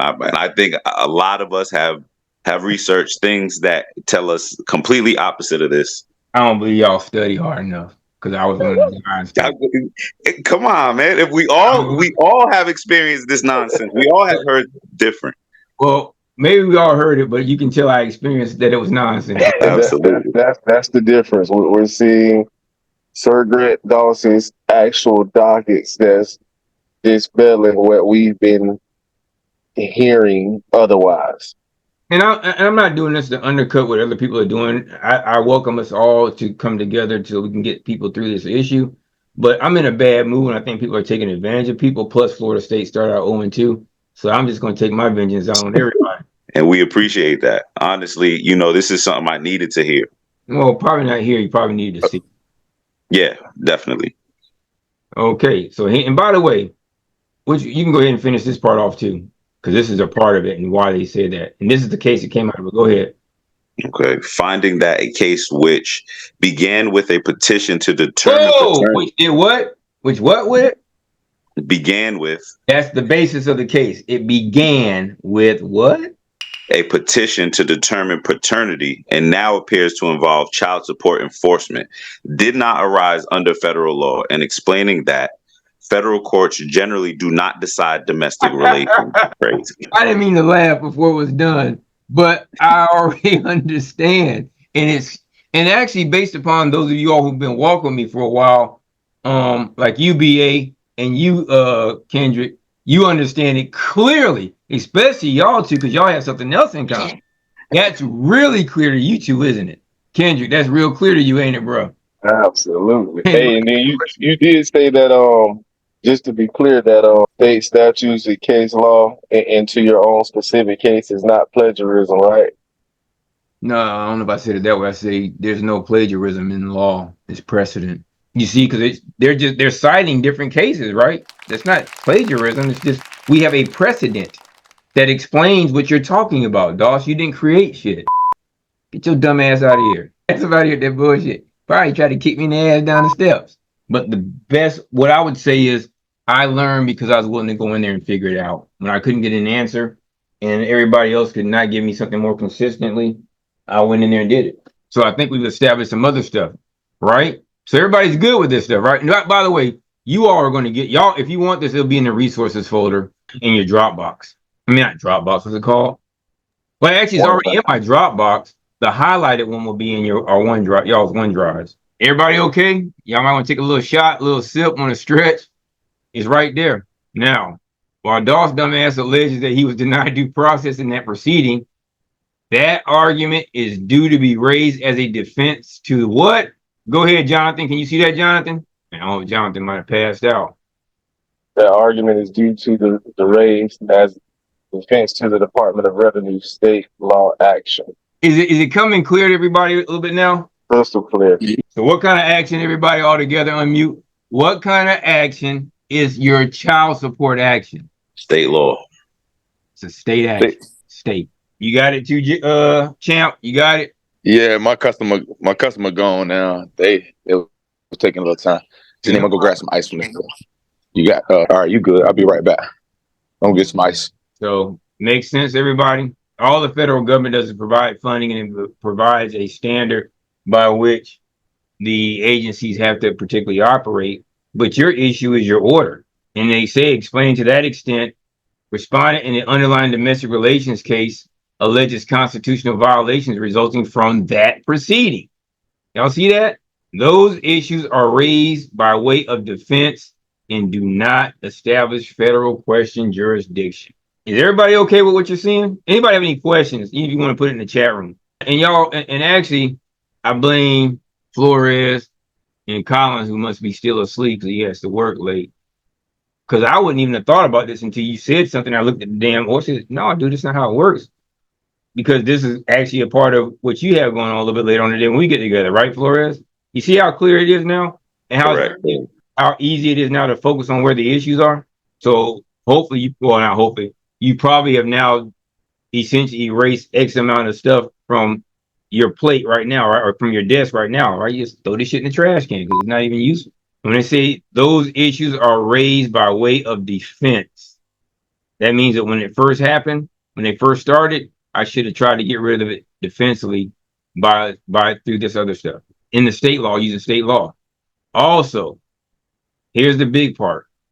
And I think a lot of us have researched things that tell us completely opposite of this. I don't believe y'all study hard enough because I was one of the guys too. Come on, man. If we all have experienced this nonsense. We all have heard different. Well, maybe we all heard it, but you can tell I experienced that it was nonsense. And Absolutely. that's the difference. We're seeing Sir Grant Dawson's actual dockets that's dispelling what we've been hearing otherwise. And I'm not doing this to undercut what other people are doing. I welcome us all to come together so we can get people through this issue. But I'm in a bad mood, and I think people are taking advantage of people. Plus, Florida State started out 0-2, so I'm just going to take my vengeance out on everybody. And we appreciate that. Honestly, this is something I needed to hear. Well, probably not here. You probably need to see. Yeah, definitely. Okay. So, and by the way, which you can go ahead and finish this part off too, because this is a part of it and why they said that. And this is the case that came out of it. Go ahead. Okay. Finding that a case which began with a petition to determine Which did what? Which what with? Began with. That's the basis of the case. It began with what? A petition to determine paternity and now appears to involve child support enforcement did not arise under federal law, and explaining that federal courts generally do not decide domestic relations. Crazy. I didn't mean to laugh before it was done, but I already understand. And actually based upon those of you all who've been walking with me for a while, like UBA and you, Kendrick, you understand it clearly, especially y'all two, because y'all have something else in common. That's really clear to you two, isn't it? Kendrick, that's real clear to you, ain't it, bro? Absolutely. Hey, and then you did say that just to be clear that state statutes and case law and to your own specific case is not plagiarism, right? No, I don't know if I said it that way. I say there's no plagiarism in law. It's precedent. You see, because they're citing different cases, right? That's not plagiarism. It's just we have a precedent that explains what you're talking about. Doss, you didn't create shit. Get your dumb ass out of here. That's about here, that bullshit. Probably tried to kick me in the ass down the steps. But the best, what I would say is I learned because I was willing to go in there and figure it out. When I couldn't get an answer and everybody else could not give me something more consistently, I went in there and did it. So I think we've established some other stuff, right? So everybody's good with this stuff, right? And by the way, you all are going to get, y'all, if you want this, it'll be in the resources folder in your Dropbox. I mean, not Dropbox, what's it called? Well, actually, it's already in my Dropbox. The highlighted one will be in your OneDrive, y'all's OneDrives. Everybody okay? Y'all might want to take a little shot, a little sip, want to stretch. It's right there. Now, while Doss dumbass alleges that he was denied due process in that proceeding, that argument is due to be raised as a defense to what? Go ahead, Jonathan. Can you see that, Jonathan? Oh, Jonathan might have passed out. That argument is due to the raise as defense to the Department of Revenue state law action. Is it coming clear to everybody a little bit now? Crystal clear. So what kind of action, everybody all together unmute? What kind of action is your child support action? State law. It's a state action. State. You got it too, Champ? You got it? Yeah, my customer gone now. It was taking a little time. So I'm gonna go grab some ice from this store. You got all right, you good. I'll be right back. I'm gonna get some ice. So makes sense, everybody. All the federal government does is provide funding, and it provides a standard by which the agencies have to particularly operate. But your issue is your order. And they say, explain to that extent, respondent in the underlying domestic relations case alleges constitutional violations resulting from that proceeding. Y'all see that? Those issues are raised by way of defense and do not establish federal question jurisdiction. Is everybody okay with what you're seeing? Anybody have any questions? If you want to put it in the chat room. And y'all, and actually, I blame Flores and Collins, who must be still asleep because he has to work late. Because I wouldn't even have thought about this until you said something. I looked at the damn horses. No, dude, that's not how it works. Because this is actually a part of what you have going on a little bit later on today when we get together, right, Flores? You see how clear it is now? And how easy it is now to focus on where the issues are? So hopefully, not hopefully, you probably have now essentially erased X amount of stuff from your plate right now, right? Or from your desk right now, right? You just throw this shit in the trash can because it's not even useful. When they say those issues are raised by way of defense, That means that when it first happened, when they first started, I should have tried to get rid of it defensively by through this other stuff in the state law, using state law. Also, here's the big part.